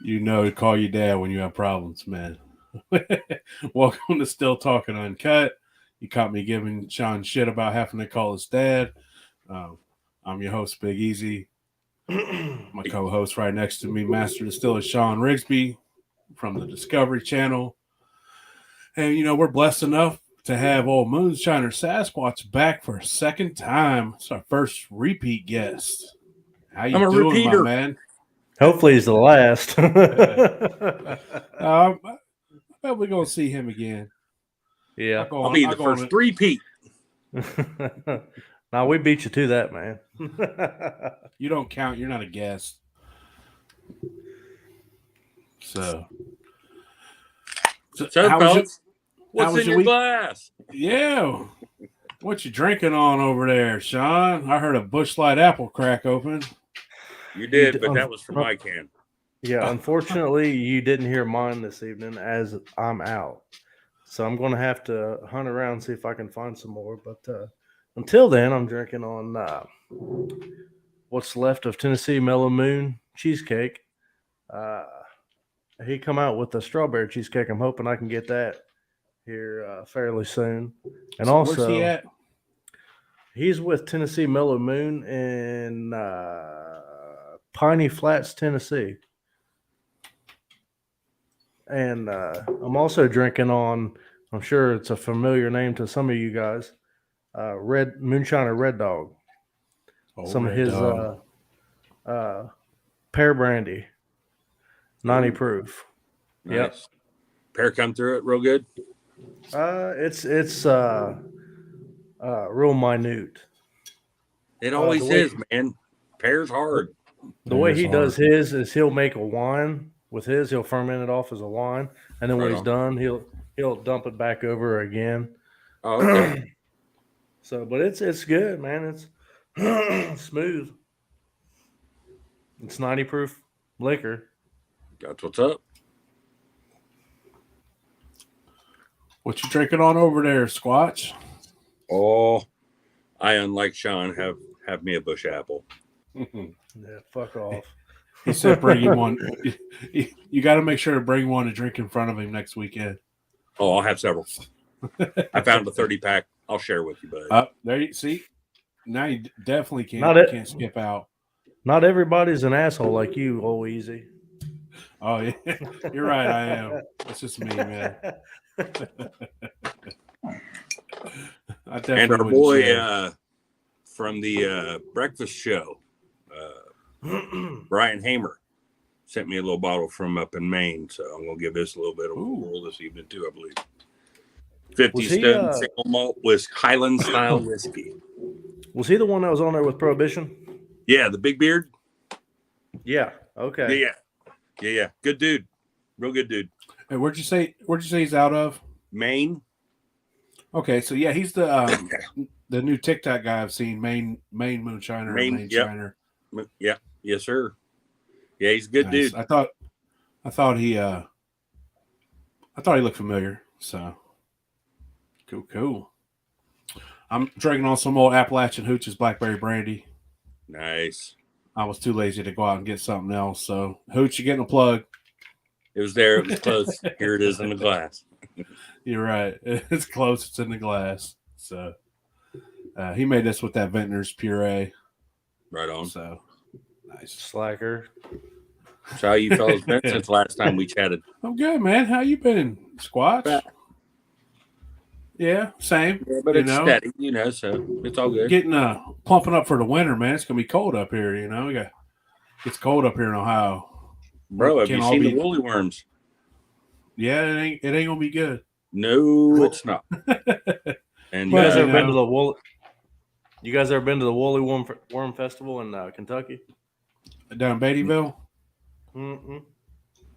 You know to call your dad when you have problems, man. Welcome to Still Talking Uncut. You caught me giving Sean shit about having to call his dad. Um, I'm your host, Big Easy. My co-host right next to me, Master Distiller Sean Rigsby from the Discovery Channel. And we're blessed enough to have old moonshiner Sasquach back for a second time. It's our first repeat guest. How you I'm a doing, my repeater. man? Hopefully, he's the last. I bet we're gonna see him again. Yeah. I'll be the first three-peat. Now we beat you to that, man. You don't count. You're not a guest. So how was fellas, what's in your week? glass? Yeah. What you drinking on over there, Sean? I heard a Busch Light apple crack open. You did, but that was from my can. Yeah, unfortunately, you didn't hear mine this evening as I'm out. So I'm going to have to hunt around and see if I can find some more. But until then, I'm drinking on what's left of Tennessee Mellow Moon cheesecake. He come out with a strawberry cheesecake. I'm hoping I can get that here fairly soon. And So also, where's he at? He's with Tennessee Mellow Moon in Piney Flats, Tennessee. And I'm also drinking on, I'm sure it's a familiar name to some of you guys, Red Moonshiner Red Dog. Some of his pear brandy, 90 proof. Nice. Yep. Pear come through it real good. It's real minute. It always is, man. Pear's hard. The way he does his is he'll make a wine with his. He'll ferment it off as a wine, and then when he's done, he'll dump it back over again. Oh, okay. So, but it's good, man. It's smooth. It's 90 proof liquor. That's what's up. What you drinking on over there, Squatch? Oh, I, unlike Sean, have me a bush apple. Yeah, fuck off. He said bring him one. You got to make sure to bring one to drink in front of him next weekend. Oh, I'll have several. I found a 30-pack. I'll share with you, bud. There you see. Now you definitely can't skip out. Not everybody's an asshole like you, old Easy. Oh yeah, you're right. I am. It's just me, man. And our boy from the breakfast show, Brian Hamer, sent me a little bottle from up in Maine, so I'm gonna give this a little bit of a whirl this evening too, I believe. 50 Stone single malt with Highland style whiskey. Was he the one that was on there with Prohibition? Yeah, the big beard. Yeah. Okay. Yeah. Good dude. Real good dude. Hey, where'd you say he's out of? Maine. Okay, so yeah, he's the new TikTok guy I've seen. Maine moonshiner. Maine shiner. Yeah. Yes, sir. Yeah, he's a good dude. I thought he looked familiar. So cool. I'm drinking on some old Appalachian Hooch's blackberry brandy. Nice. I was too lazy to go out and get something else. So Hooch, you getting a plug? It was there. It was close. Here it is in the glass. You're right. It's close. It's in the glass. So he made this with that Vintner's puree. Right on. So nice. Slacker. So how you fellas been since last time we chatted? I'm good, man. How you been, Squatch? Yeah, same. Yeah, but it's steady, so it's all good. Getting pumping up for the winter, man. It's gonna be cold up here, It's cold up here in Ohio. Bro, have you seen the woolly worms? Yeah, it ain't gonna be good. No, it's not. And you guys ever been to the woolly? You guys ever been to the Woolly Worm Festival in Kentucky? Down in Beattyville?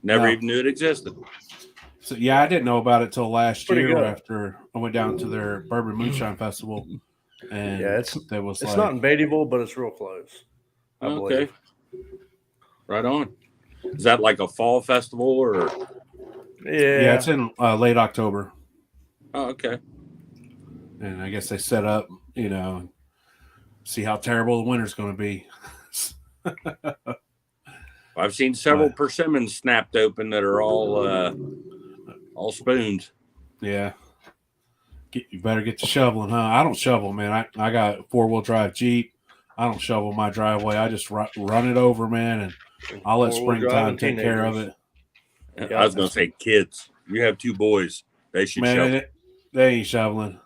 Never even knew it existed. So yeah, I didn't know about it till last year after I went down to their Bourbon Moonshine Festival. And yeah, it's not in Beattyville, but it's real close. I believe. Right on. Is that like a fall festival or? Yeah, it's in late October. Oh, okay. And I guess they set up, see how terrible the winter's going to be. I've seen several persimmons snapped open that are all spoons. Yeah. You better get to shoveling, huh? I don't shovel, man. I got a 4-wheel drive Jeep. I don't shovel my driveway. I just run it over, man, and I'll let springtime take care of it. Yeah, I was going to say kids. You have 2 boys. They should shovel. They ain't shoveling.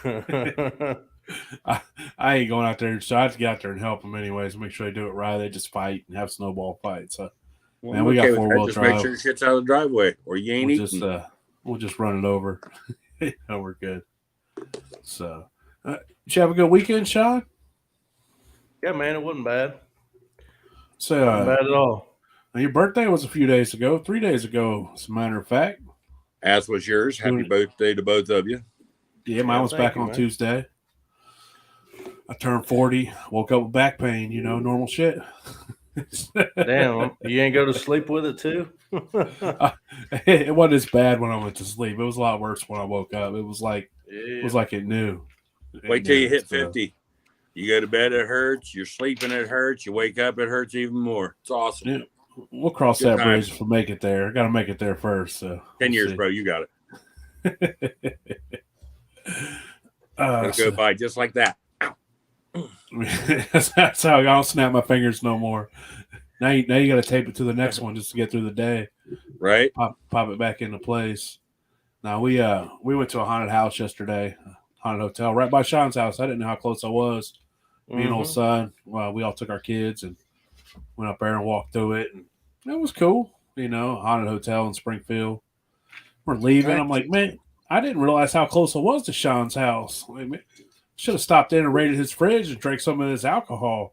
I ain't going out there, so I have to get out there and help them anyways. Make sure they do it right. They just fight and have snowball fights. So, man, we got 4-wheel drive. Just make sure the shit's out of the driveway, or you ain't eating. We'll just run it over. We're good. So, did you have a good weekend, Sean? Yeah, man, it wasn't bad. So, wasn't bad at all. Your birthday was a few days ago, 3 days ago, as a matter of fact. As was yours. Happy birthday to both of you. Yeah, mine was back on Tuesday. I turned 40, woke up with back pain, normal shit. Damn, you ain't go to sleep with it too? It wasn't as bad when I went to sleep. It was a lot worse when I woke up. It was like it knew. Wait till you hit 50. You go to bed, it hurts. You're sleeping, it hurts. You wake up, it hurts even more. It's awesome. Yeah. We'll cross that bridge if we make it there. Got to make it there first. So 10 years, bro. You got it. It'll go by just like that. That's how I don't snap my fingers no more. Now you got to tape it to the next one just to get through the day. Right. Pop it back into place. Now we went to a haunted house yesterday, haunted hotel right by Sean's house. I didn't know how close I was. Me and old son. Well, we all took our kids and went up there and walked through it, and it was cool. Haunted hotel in Springfield. We're leaving. I'm like, man, I didn't realize how close I was to Sean's house. Should have stopped in and raided his fridge and drank some of his alcohol.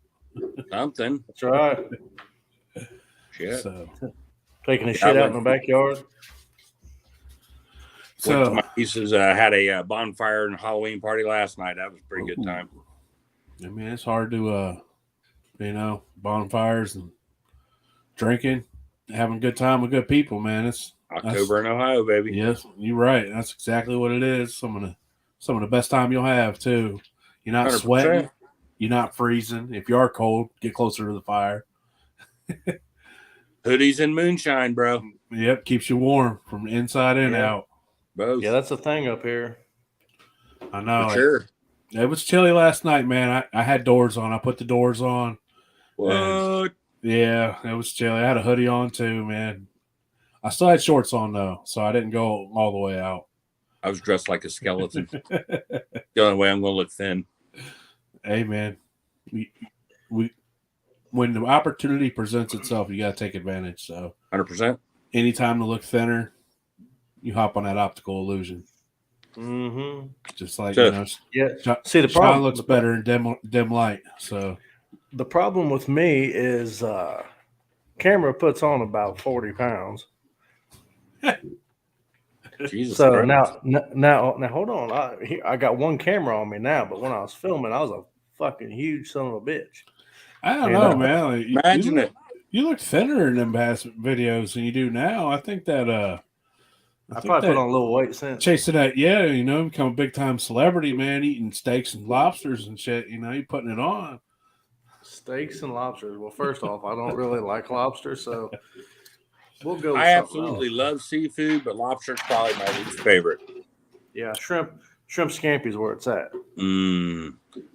Something. That's right. Shit. So, taking a shit out in the backyard. So my nieces had a bonfire and Halloween party last night. That was a pretty good time. I mean, it's hard to, bonfires and drinking, having a good time with good people, man. It's October in Ohio, baby. Yes, you're right. That's exactly what it is. Some of the best time you'll have too. You're not 100%. Sweating. You're not freezing. If you are cold, get closer to the fire. Hoodies and moonshine, bro. Yep, keeps you warm from inside and out. Both. Yeah, that's the thing up here. I know. For sure. It was chilly last night, man. I had doors on. I put the doors on. What? Yeah, it was chilly. I had a hoodie on too, man. I still had shorts on though, so I didn't go all the way out. I was dressed like a skeleton. The only way I'm going to look thin. Hey, man. We when the opportunity presents itself, you got to take advantage. So 100%. Anytime to look thinner, you hop on that optical illusion. Mm-hmm. Just like See, the problem Sean looks better in dim light. So the problem with me is camera puts on about 40 pounds. Jesus so Christ. now hold on. I got one camera on me now, but when I was filming, I was a fucking huge son of a bitch. I don't know, man. Imagine it. You look thinner in them past videos than you do now. I think that I probably put on a little weight since chasing that. Yeah, become a big time celebrity, man. Eating steaks and lobsters and shit. You putting it on. Steaks and lobsters. Well, first off, I don't really like lobster, so we'll go. I absolutely love seafood, but lobster's probably my least favorite. Yeah, shrimp scampi is where it's at.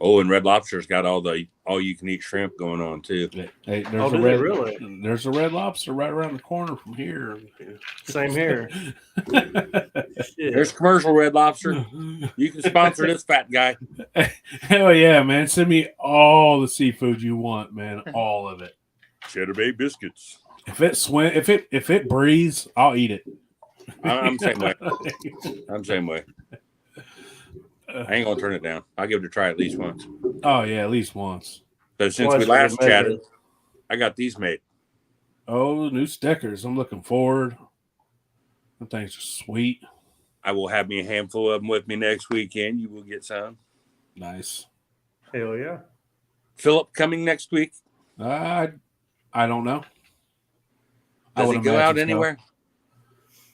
Oh, and Red Lobster's got all you can eat shrimp going on too. Hey, there's a Red Lobster right around the corner from here. Same here. There's commercial Red Lobster. You can sponsor this fat guy. Hell yeah, man! Send me all the seafood you want, man. All of it. Cheddar Bay biscuits. If it breathes, I'll eat it. I'm same way. I ain't gonna turn it down. I'll give it a try at least once. Oh yeah, at least once. So since we last chatted, I got these made. Oh, new stickers. I'm looking forward. Them things are sweet. I will have me a handful of them with me next weekend. You will get some. Nice. Hell yeah. Philip coming next week? I don't know. Does he go out anywhere?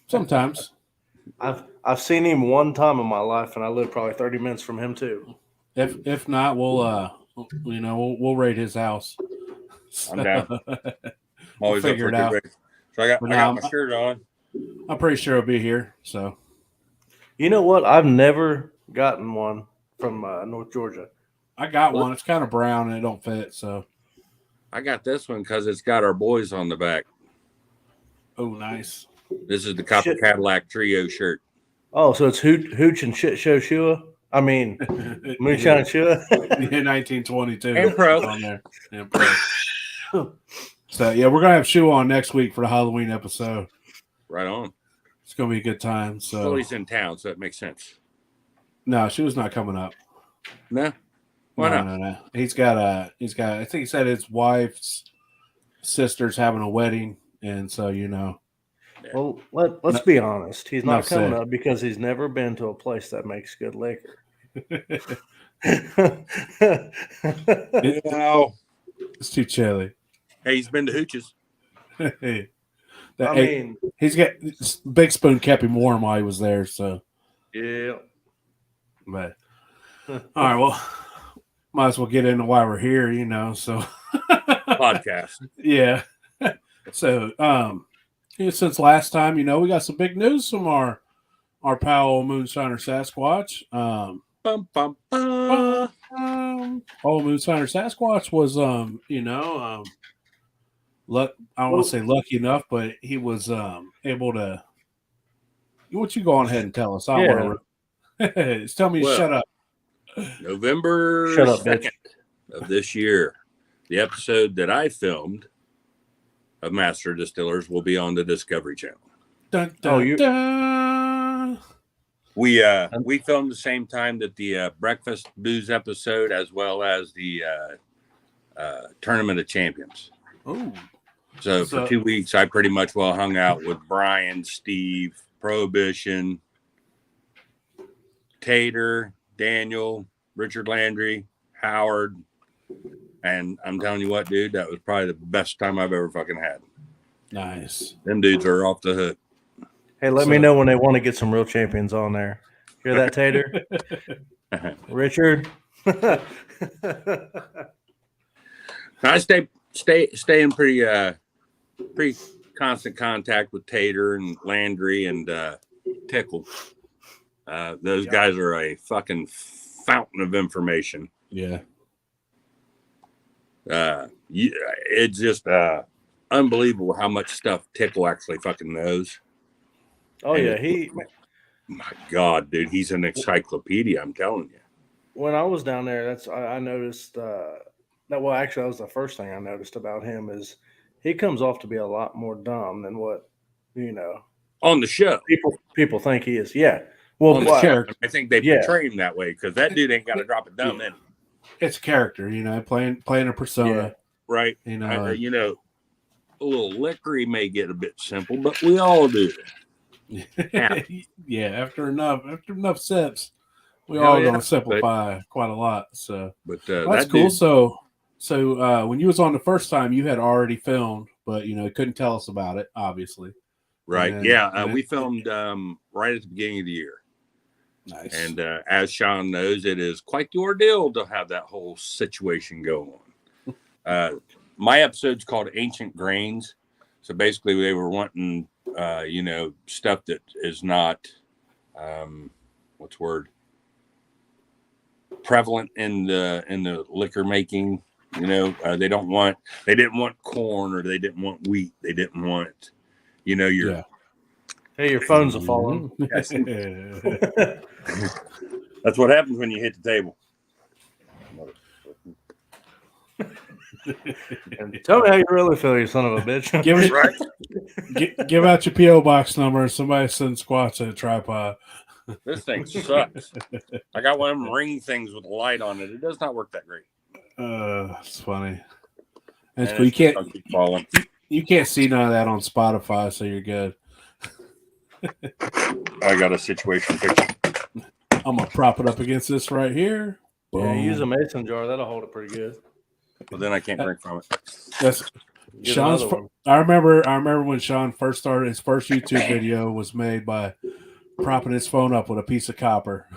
Sometimes. I've seen him one time in my life, and I live probably 30 minutes from him too. If not, we'll raid his house. I'm down. I'm always up figure for it a good out. race. So I got But my shirt on. I'm pretty sure it'll be here. So You know what? I've never gotten one from North Georgia. I got one. It's kind of brown and it don't fit. So I got this one because it's got our boys on the back. oh, nice. This is the Copper Cadillac Trio shirt. Oh, so it's Hooch and Shit Show Shua? I mean, Moonshine Shua? Yeah, 1922. And Pro. On there. And Pro. So, yeah, we're going to have Shu on next week for the Halloween episode. Right on. It's going to be a good time. So well, he's in town, so it makes sense. No, Shu's not coming up. No? Why not? No. He's got, I think he said his wife's sister's having a wedding. And so, you know. Well, let's be honest. He's not coming said. up because he's never been to a place that makes good liquor. No. It's too chilly. Hey, he's been to Hooch's. He's got Big Spoon kept him warm while he was there. So, yeah. But all right, well, might as well get into why we're here, you know. So, podcast. Yeah. So, since last time, you know, we got some big news from our pal moonshiner Sasquatch. Bum, bum, bum. Moonshiner Sasquatch was, I don't want to say lucky enough, but he was able to. What you go on ahead and tell us? I don't want to. Just tell me to shut up. November 2nd of this year, the episode that I filmed of Master Distillers will be on the Discovery Channel. Dun, dun, dun. We filmed the same time that the Breakfast Booze episode, as well as the Tournament of Champions. Oh, so for 2 weeks, I pretty much hung out with Brian, Steve, Prohibition, Tater, Daniel, Richard Landry, Howard. And I'm telling you what, dude, that was probably the best time I've ever fucking had. Nice. Them dudes are off the hook. Hey, let me know when they want to get some real champions on there. Hear that, Tater? Richard? I stay in pretty constant contact with Tater and Landry and Tickle. Those guys are a fucking fountain of information. Yeah. It's just unbelievable how much stuff Tickle actually fucking knows. Oh, and yeah. My God, dude, he's an encyclopedia, I'm telling you. When I was down there, I noticed that was the first thing I noticed about him is he comes off to be a lot more dumb than what, on the show. People think he is. Yeah. Well, on the character. I think they portray him that way because that dude ain't got to drop it dumb in. It's character, playing a persona. Yeah. Right. A little liquor may get a bit simple, but we all do. Yeah, after enough sips, we all gonna simplify quite a lot. So, but that's cool. So when you was on the first time, you had already filmed, but couldn't tell us about it, obviously. Right? We filmed right at the beginning of the year. Nice. And as Sean knows, it is quite the ordeal to have that whole situation go on. My episode's called Ancient Grains. So basically, they were wanting, stuff that is not, prevalent in the liquor making. They didn't want corn, or they didn't want wheat. They didn't want, your. Hey, your phones are falling. That's what happens when you hit the table. And tell me how you really feel, you son of a bitch. Give out your P.O. box number. Somebody send squats at a tripod. This thing sucks. I got one of them ring things with a light on it. It does not work that great. It's funny. That's cool. You can't see none of that on Spotify, so you're good. I got a situation picture. I'm gonna prop it up against this right here. Yeah, use a mason jar. That'll hold it pretty good. Well, then I can't drink from it. That's Sean's. I remember when Sean first started. His first YouTube video was made by propping his phone up with a piece of copper.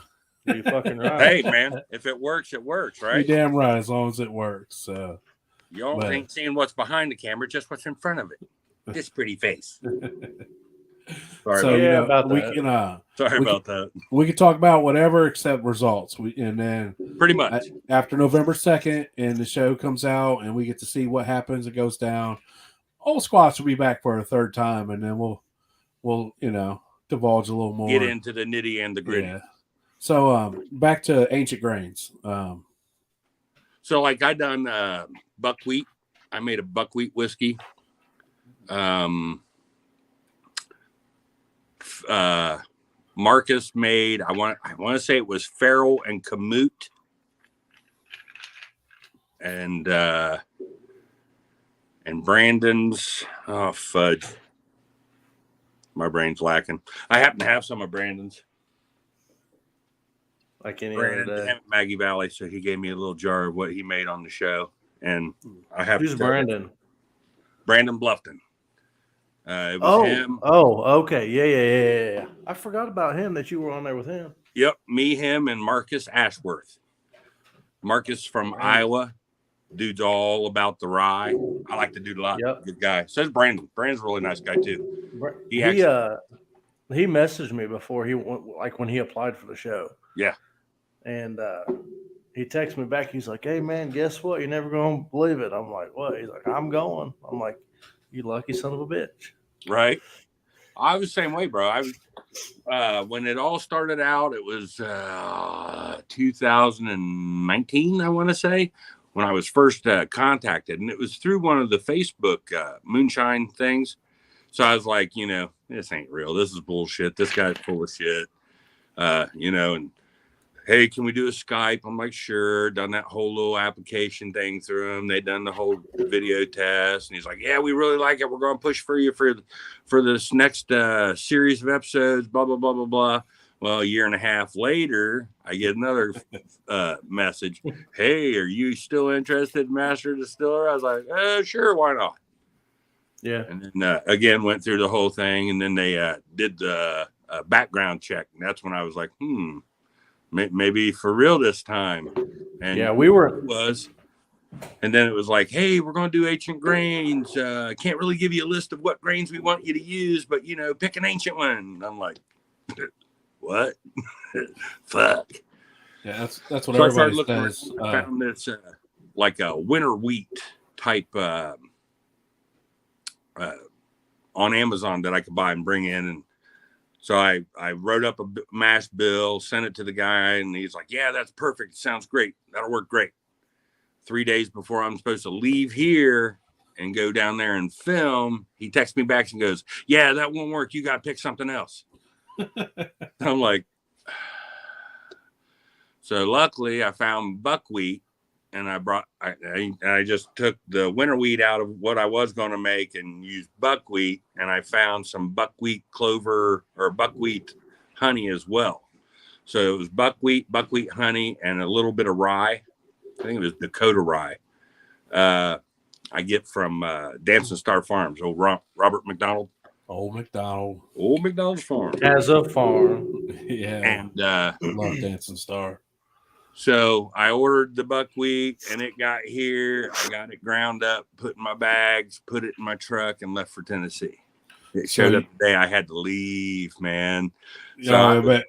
You fucking right. Hey man, if it works, it works, right? You're damn right, as long as it works. So, Y'all ain't seeing what's behind the camera, just what's in front of it. This pretty face. Sorry So about we that. can. Sorry about that. We can talk about whatever except results. And then Pretty much after November 2nd, and the show comes out, and we get to see what happens. It goes down. Old Squatch will be back for a third time, and then we'll divulge a little more. Get into the nitty and the gritty. Yeah. So back to Ancient Grains. So like I done buckwheat. I made a buckwheat whiskey. Marcus made. I want to say it was Farrell and Kamut, and Brandon's. Oh fudge! My brain's lacking. I happen to have some of Brandon's. Like any Brandon other day. Maggie Valley, so he gave me a little jar of what he made on the show, and I have. Who's Brandon? Brandon Bluffton. It was him. Oh, okay. Yeah. I forgot about him, that you were on there with him. Yep, me, him, and Marcus Ashworth. Marcus from Iowa. Dude's all about the rye. I like the dude a lot. Yep. Good guy. So is Brandon. Brandon's a really nice guy too. He messaged me before when he applied for the show. Yeah. And he texted me back. He's like, "Hey man, guess what? You're never gonna believe it." I'm like, "What?" He's like, "I'm going." I'm like, "You lucky son of a bitch." Right. I was the same way, bro. When it all started out, it was 2019, I want to say, when I was first contacted, and it was through one of the Facebook moonshine things. So I was like, this ain't real. This is bullshit. This guy's full of shit. And hey, can we do a Skype? I'm like, sure. Done that whole little application thing through him. They done the whole video test, and he's like, yeah, we really like it. We're going to push for you for this next series of episodes. Blah blah blah blah blah. Well, a year and a half later, I get another message. Hey, are you still interested in Master Distiller? I was like, sure, why not? Yeah. And then again went through the whole thing, and then they did the background check, and that's when I was like, maybe for real this time. And yeah, and then it was like, hey, we're going to do ancient grains. Can't really give you a list of what grains we want you to use, but pick an ancient one. And I'm like, what? Fuck. Yeah, that's what So everybody says. says. I found this like a winter wheat type on Amazon that I could buy and bring in. And so I wrote up a mash bill, sent it to the guy, and he's like, yeah, that's perfect. Sounds great. That'll work great. 3 days before I'm supposed to leave here and go down there and film, he texts me back and goes, yeah, that won't work. You got to pick something else. I'm like, so luckily I found buckwheat, and I just took the winter wheat out of what I was going to make and used buckwheat, and I found some buckwheat clover or buckwheat honey as well. So it was buckwheat honey, and a little bit of rye. I think it was Dakota rye. I get from Dancing Star Farms, old Robert McDonald. Old McDonald's farm. As a farm. Yeah. And love Dancing Star. So I ordered the buckwheat, and it got here. I got it ground up, put in my bags, put it in my truck, and left for Tennessee. It showed up the day I had to leave, man. So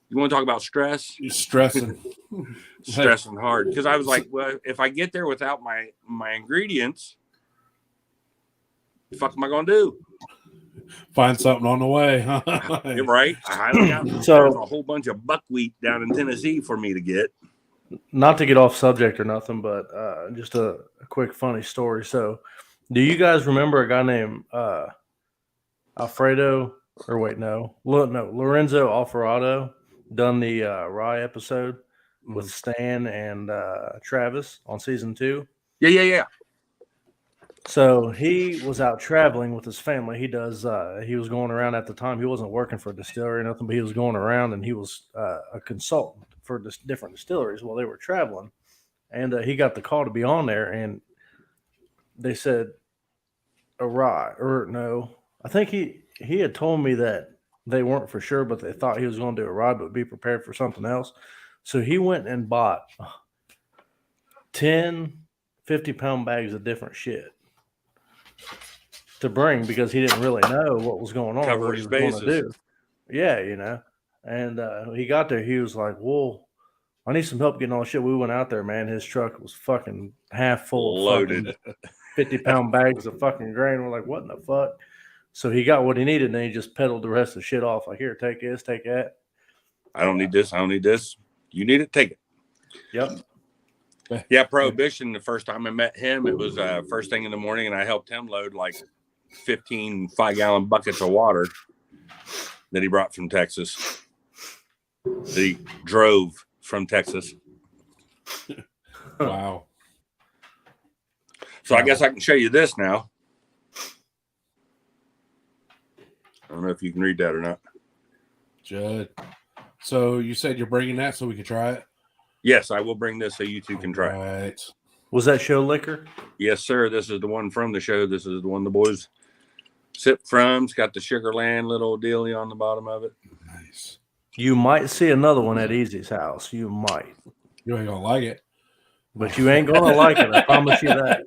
you want to talk about stress? You're stressing. Stressing hard. Because I was like, well, if I get there without my ingredients, the fuck am I going to do? Find something on the way, huh? You're right. I highly doubt there's a whole bunch of buckwheat down in Tennessee for me to get. Not to get off subject or nothing, but just a quick funny story. So, do you guys remember a guy named Lorenzo Alvarado done the rye episode with Stan and Travis on season 2? Yeah. So he was out traveling with his family. He was going around at the time. He wasn't working for a distillery or nothing, but he was going around, and he was a consultant for different distilleries while they were traveling. And he got the call to be on there, and they said a rye, or no, I think he had told me that they weren't for sure, but they thought he was going to do a rye, but be prepared for something else. So he went and bought 10 50-pound bags of different shit to bring because he didn't really know what was going on or Cover what he his was going to bases. do. Yeah, you know. And he got there. He was like, "Well, I need some help getting all the shit." We went out there, man. His truck was fucking half full of Loaded. fucking 50-pound bags of fucking grain. We're like, "What in the fuck?" So he got what he needed, and then he just peddled the rest of the shit off. Like, "Here, take this, take that." I don't need this. I don't need this. You need it. Take it. Yep. Yeah, Prohibition. The first time I met him, it was first thing in the morning, and I helped him load like 15 5-gallon buckets of water that he brought from Texas. That he drove from Texas. Wow. So I guess I can show you this now. I don't know if you can read that or not. Judd. So you said you're bringing that so we can try it? Yes, I will bring this so you two can try it. Right. Was that show liquor? Yes, sir. This is the one from the show. This is the one the boys sip from. It's got the Sugarland little dealie on the bottom of it. Nice. You might see another one at Easy's house. You might. You ain't gonna like it. But you ain't gonna like it. I promise you that.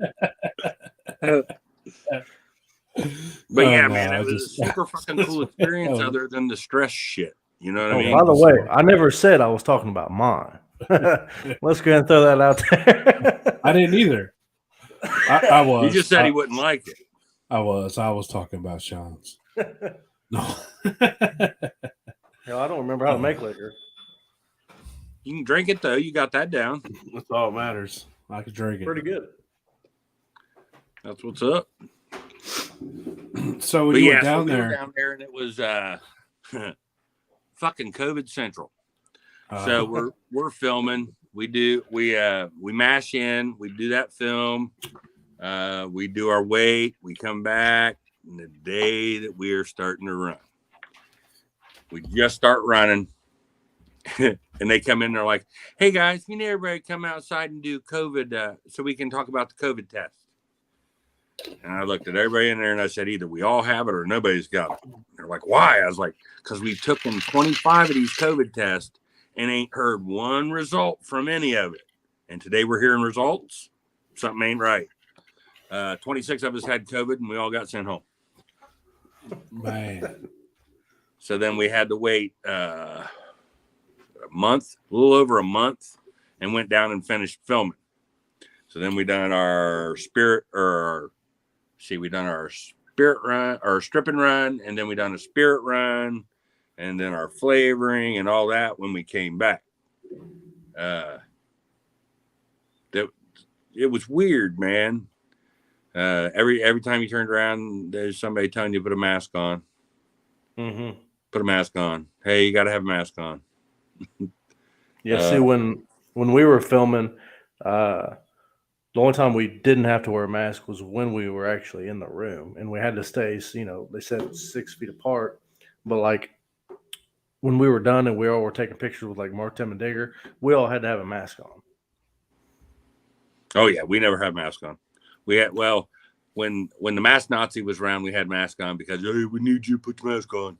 But yeah, no, man, it I was just- a super fucking cool experience other than the stress shit. You know what I mean? By the way, I never said I was talking about mine. Let's go ahead and throw that out there. I didn't either. I was. You just said he wouldn't like it. I was talking about Sean's. No. Hell, I don't remember how to make liquor. You can drink it though. You got that down. That's all that matters. I could drink it. Pretty good. That's what's up. So when But you yeah, were down so we there, were down there, and it was fucking COVID central. So we're filming. We mash in. We do that film. We do our weight. We come back. And the day that we are starting to run, we just start running. And they come in. They're like, "Hey guys, you need everybody to come outside and do COVID so we can talk about the COVID test." And I looked at everybody in there and I said, either we all have it or nobody's got it. And they're like, "Why?" I was like, "Because we took in 25 of these COVID tests and ain't heard one result from any of it. And today we're hearing results. Something ain't right." 26 of us had COVID and we all got sent home. man, So then we had to wait a little over a month, and went down and finished filming. So then we done our spirit run, our stripping run, and then we done a spirit run, and then our flavoring and all that when we came back. It was weird, man. Every time you turned around, there's somebody telling you to put a mask on. Mm-hmm. Put a mask on. Hey, you got to have a mask on. Yeah, see, when we were filming, the only time we didn't have to wear a mask was when we were actually in the room, and we had to stay, they said 6 feet apart. But like when we were done and we all were taking pictures with like Mark, Tim, and Digger, we all had to have a mask on. Oh yeah, we never had masks on. We had when the mask Nazi was around, we had masks on because, hey, we need you to put the mask on.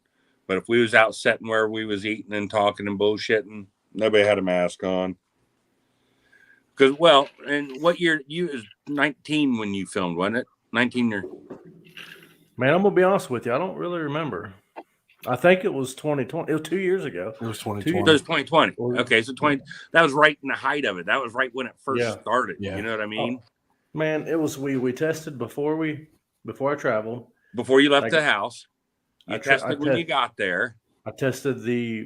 But if we was out sitting where we was eating and talking and bullshitting, nobody had a mask on. Because, and what year? You was 19 when you filmed, wasn't it? 19 or... Man, I'm gonna be honest with you. I don't really remember. I think it was 2020. It was 2 years ago. it was It 2020. was 2020. Okay, so 20. That was right in the height of it. That was right when it first started. Yeah. You know what I mean? Man, it was we tested before I traveled. Before you left the house, you I tested when you got there. I tested the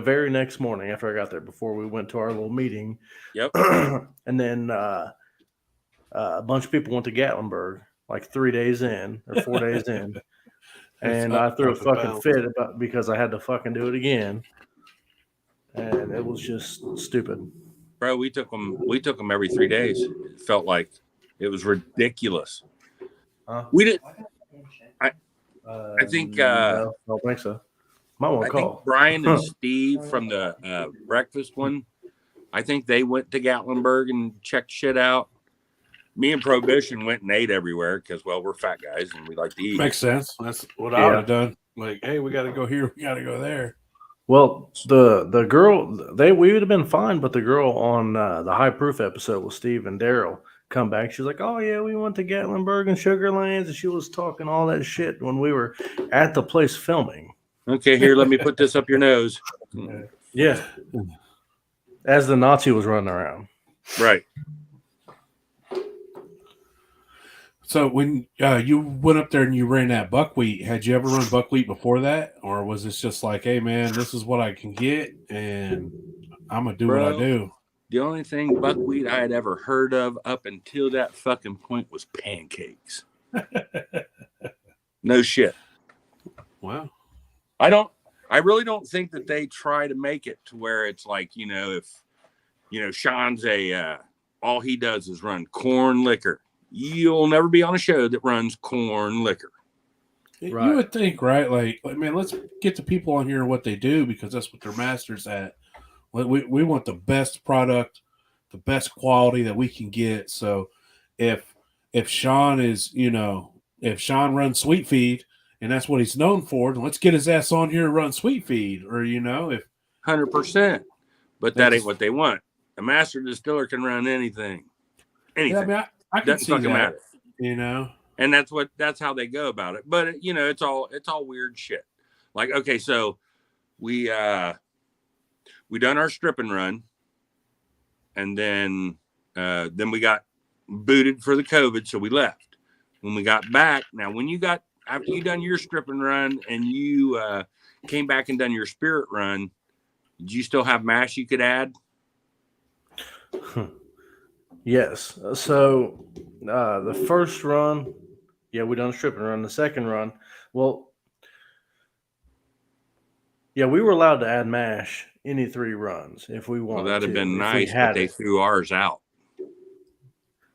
very next morning after I got there, before we went to our little meeting. Yep. And then a bunch of people went to Gatlinburg like 3 days in or 4 days in. And I threw a fucking fit because I had to fucking do it again. And it was just stupid. Bro, we took them every 3 days. It felt like it was ridiculous. We did. I think. No, I don't think so. Might want to I call. think Brian and Steve from the breakfast one. I think they went to Gatlinburg and checked shit out. Me and Prohibition went and ate everywhere because, we're fat guys and we like to eat. Makes sense. That's what I would have done. Like, hey, we got to go here. We got to go there. Well, the girl we would have been fine, but the girl on the high proof episode with Steve and Daryl come back. She's like, "Oh yeah, we went to Gatlinburg and Sugarlands," and she was talking all that shit when we were at the place filming. Okay, here, let me put this up your nose. Yeah, as the Nazi was running around. Right. So when you went up there and you ran that buckwheat, had you ever run buckwheat before that, or was this just like, "Hey man, this is what I can get, and I'm gonna do what I do"? The only thing buckwheat I had ever heard of up until that fucking point was pancakes. No shit. Wow. I really don't think that they try to make it to where it's like, if Sean's all he does is run corn liquor. You'll never be on a show that runs corn liquor. Right. You would think, right? Like, man, let's get the people on here what they do, because that's what they're masters at. We want the best product, the best quality that we can get. So if Sean is, if Sean runs Sweet Feed and that's what he's known for, then let's get his ass on here and run Sweet Feed. Or, if 100%. But that ain't what they want. A master distiller can run anything. Yeah, I mean, I can see that, matter. And that's how they go about it. But it's all weird shit. Like, okay, so we done our strip and run, and then we got booted for the COVID, so we left. When we got back, after you done your strip and run and you came back and done your spirit run, did you still have mash you could add? Yes. So the first run, yeah, we done a strip and run. The second run, well, yeah, we were allowed to add mash any 3 runs if we wanted. Well, that'd have been nice, but they threw ours out.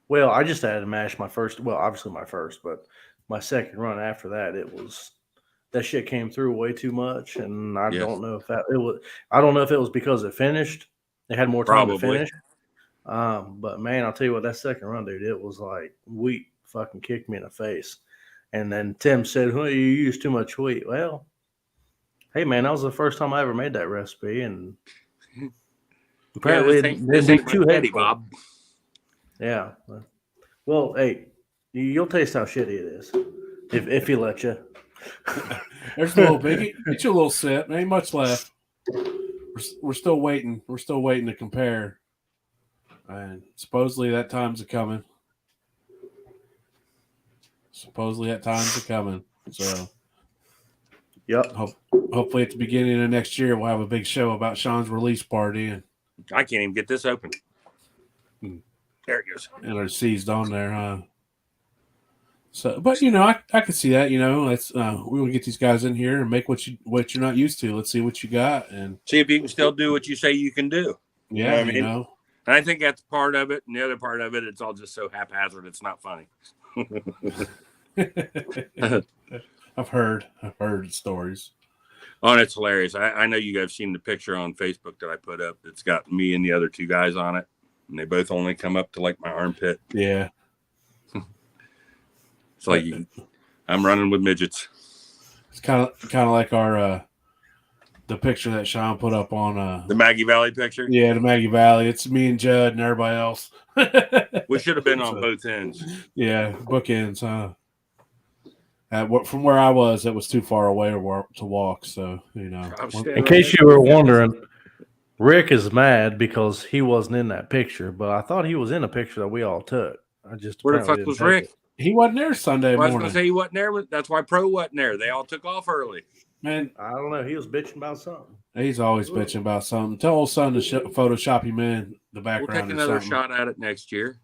Well, I just added mash my first. Well, obviously my first, but my second run after that, that shit came through way too much, and I don't know if it was. I don't know if it was because it finished. They had more time to finish. But man, I'll tell you what, that second run, dude, it was like wheat fucking kicked me in the face. And then Tim said, "Well, you used too much wheat." Well, hey man, that was the first time I ever made that recipe, and apparently this ain't too heavy, Bob. Yeah. Well, hey, you'll taste how shitty it is if he let you. There's a little bit. Get you a little sip. Ain't much left. We're still waiting. We're still waiting to compare. And supposedly that time's a coming. So, yep. Hopefully at the beginning of next year we'll have a big show about Sean's release party. And I can't even get this open. There it goes. And they're seized on there, huh? So, but I can see that. Let's we want to get these guys in here and make what you're not used to. Let's see what you got and see if you can still do what you say you can do. Yeah, And I think that's part of it. And the other part of it, it's all just so haphazard. It's not funny. I've heard stories. Oh, and it's hilarious. I know you guys have seen the picture on Facebook that I put up. It's got me and the other 2 guys on it. And they both only come up to like my armpit. Yeah. It's like I'm running with midgets. It's kind of like our the picture that Sean put up on the Maggie Valley picture. Yeah, the Maggie Valley. It's me and Judd and everybody else. We should have been on both ends. Yeah, bookends, huh? From where I was, it was too far away to walk. So in case you were wondering, Rick is mad because he wasn't in that picture, but I thought he was in a picture that we all took. Where the fuck was Rick? He wasn't there Sunday morning. I was going to say he wasn't there. That's why Pro wasn't there. They all took off early. Man, I don't know. He was bitching about something. He's always bitching about something. Tell old son to Photoshop him in the background. We'll take another shot at it next year.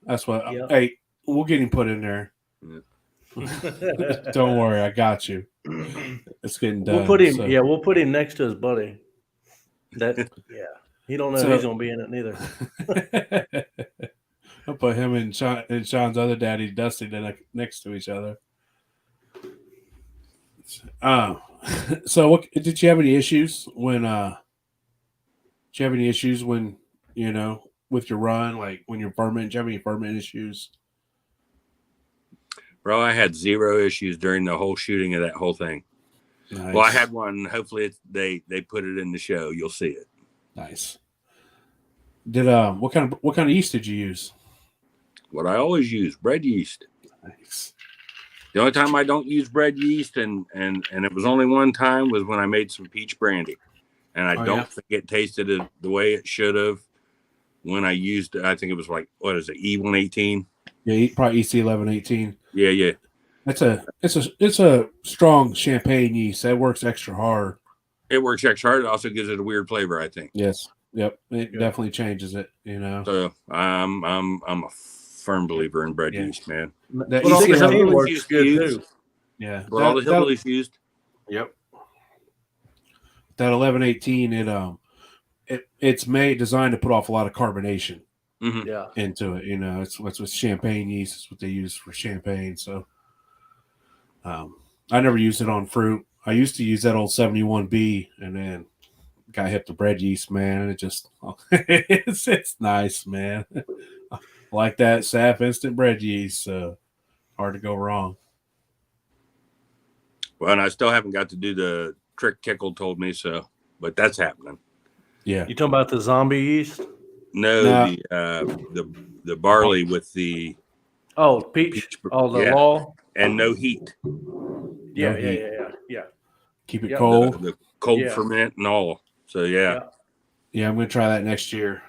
That's what. Yep. Hey, we'll get him put in there. Yeah. Don't worry, I got you. It's getting done. We'll put him. So. Yeah, we'll put him next to his buddy. He don't know he's gonna be in it neither. I'll put him and Sean's other daddy, Dusty, next to each other. So what did you have any issues when with your run, like when you're fermenting? Did you have any ferment issues? Bro, I had 0 issues during the whole shooting of that whole thing. Nice. Well, I had one. Hopefully, they put it in the show. You'll see it. Nice. Did what kind of yeast did you use? What I always use, bread yeast. Nice. The only time I don't use bread yeast, and it was only one time, was when I made some peach brandy, and I don't think it tasted the way it should have when I used it. I think it was like, what is it, E118? Yeah, probably EC 1118. Yeah. It's a strong champagne yeast that works extra hard. It works extra hard. It also gives it a weird flavor, I think. Yes. Yep. It definitely changes it. So I'm a firm believer in bread yeast, man. That Well, EC 16 works used good used. too. Yeah. What all the hillbillies used. Yep. That 1118, it's designed to put off a lot of carbonation into it. It's what's with champagne yeast. It's what they use for champagne. So, I never used it on fruit. I used to use that old 71B, and then got hit the bread yeast, man. It just it's nice, man. Like that sap instant bread yeast. Hard to go wrong. Well, and I still haven't got to do the trick Tickle told me so, but that's happening. Yeah. You talking about the zombie yeast? No, the barley with the peach. The law and no heat. Yeah. Keep it cold. The cold ferment and all. So yeah, I'm gonna try that next year.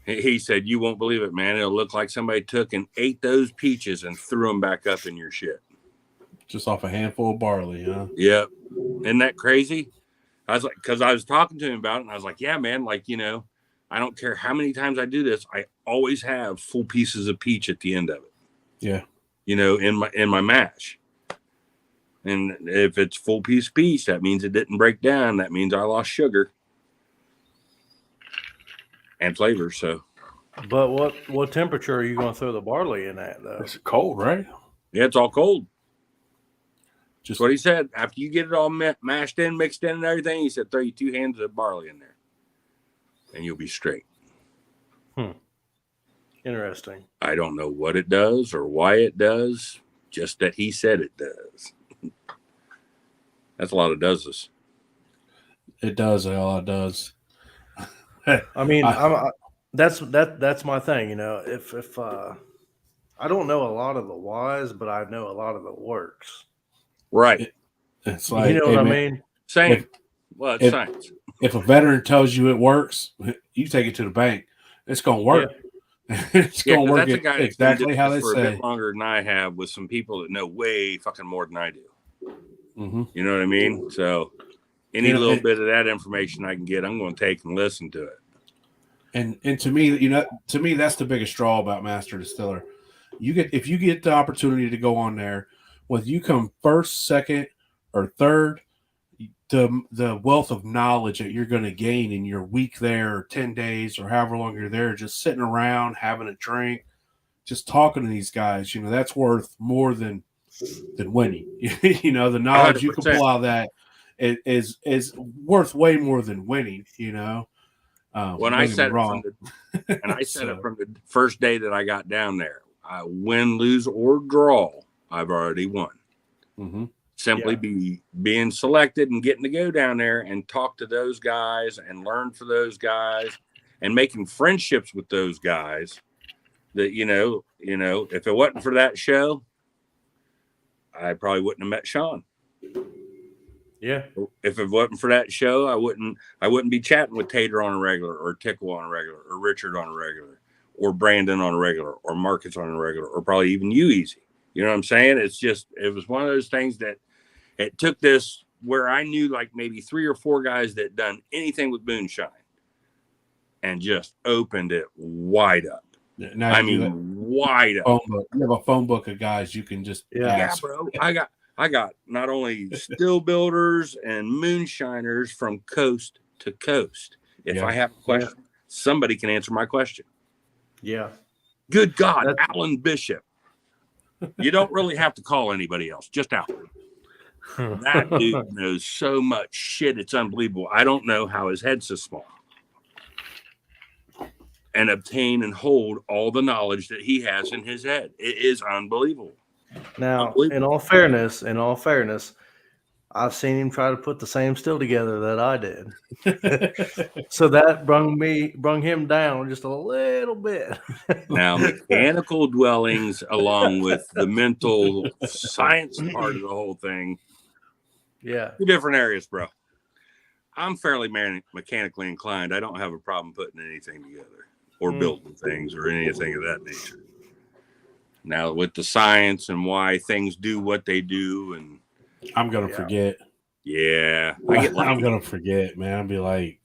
He said, "You won't believe it, man. It'll look like somebody took and ate those peaches and threw them back up in your shit." Just off a handful of barley, huh? Yep. Isn't that crazy? I was like, because I was talking to him about it, and I was like, yeah, man, like, I don't care how many times I do this, I always have full pieces of peach at the end of it. Yeah. In my mash. And if it's full piece of peach, that means it didn't break down. That means I lost sugar and flavor. So, but what temperature are you going to throw the barley in at, though? It's cold, right? Yeah, it's all cold. Just what he said. After you get it all mashed in, mixed in, and everything, he said, throw you 2 hands of barley in there, and you'll be straight. Interesting. I don't know what it does or why it does, just that he said it does. That's a lot of does. It does. A lot does. I mean, that's my thing. If I don't know a lot of the whys, but I know a lot of the works. Right. It's like, you know what I mean? Same. It's science. If a veteran tells you it works, you take it to the bank. It's going to work. Yeah. It's going to work that's a guy exactly how they for say. A bit longer than I have, with some people that know way fucking more than I do. Mm-hmm. You know what I mean? So any little bit of that information I can get, I'm going to take and listen to it. And to me, that's the biggest draw about Master Distiller. If you get the opportunity to go on there, whether you come first, second, or third, the wealth of knowledge that you're going to gain in your week there, or 10 days, or however long you're there, just sitting around having a drink, just talking to these guys, that's worth more than winning. The knowledge 100%. You can pull out of that is worth way more than winning. When I said it from the first day that I got down there, I win, lose, or draw, I've already won. Mm-hmm. Simply being selected and getting to go down there and talk to those guys and learn for those guys and making friendships with those guys that, if it wasn't for that show, I probably wouldn't have met Sean. Yeah. If it wasn't for that show, I wouldn't be chatting with Tater on a regular, or Tickle on a regular, or Richard on a regular, or Brandon on a regular, or Marcus on a regular, or probably even you, Easy. You know what I'm saying? It was one of those things that it took this where I knew like maybe 3 or 4 guys that done anything with moonshine and just opened it wide up. Wide up. You have a phone book of guys you can just ask. Yeah, bro. I got not only still builders and moonshiners from coast to coast. If I have a question, somebody can answer my question. Yeah. Good God, Alan Bishop. You don't really have to call anybody else, just Alan. That dude knows so much shit, it's unbelievable. I don't know how his head's so small. And obtain and hold all the knowledge that he has in his head. It is unbelievable. Now, in all fairness, I've seen him try to put the same still together that I did. So that brung him down just a little bit. Now, mechanical dwellings, along with the mental science part of the whole thing, Yeah. 2 different areas, bro. I'm fairly mechanically inclined. I don't have a problem putting anything together or building things or anything of that nature. Now, with the science and why things do what they do, and I'm gonna forget. Yeah, I get lucky. I'm gonna forget, man. I'll be like,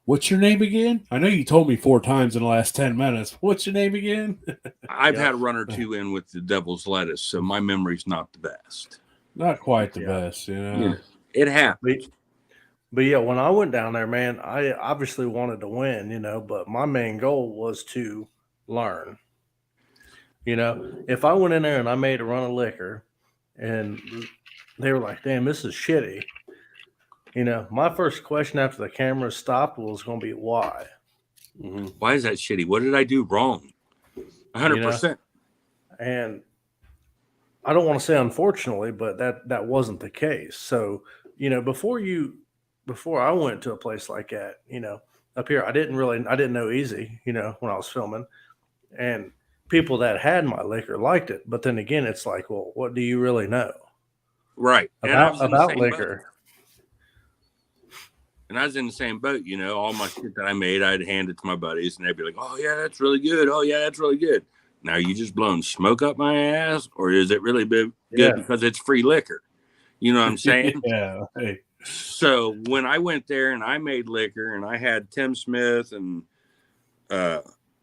what's your name again? I know you told me 4 times in the last 10 minutes. What's your name again? I've had a run or 2 in with the devil's lettuce, so my memory's not the best. Not quite the best, you know. Yeah, it happens. But yeah, when I went down there, man, I obviously wanted to win, you know, but my main goal was to learn. You know, if I went in there and I made a run of liquor and they were like, damn, this is shitty. You know, my first question after the camera stopped was going to be why? Mm-hmm. Why is that shitty? What did I do wrong? 100%. And I don't want to say unfortunately, but that wasn't the case. So, you know, before I went to a place like that, you know, up here, I didn't know easy, you know, when I was filming, and people that had my liquor liked it. But then again, it's like, well, what do you really know? Right. About liquor. And I was in the same boat, you know, all my shit that I made, I'd hand it to my buddies and they'd be like, oh yeah, that's really good. Oh yeah, that's really good. Now, are you just blowing smoke up my ass, or is it really good because it's free liquor? You know what I'm saying? Yeah. Hey. So when I went there and I made liquor and I had Tim Smith and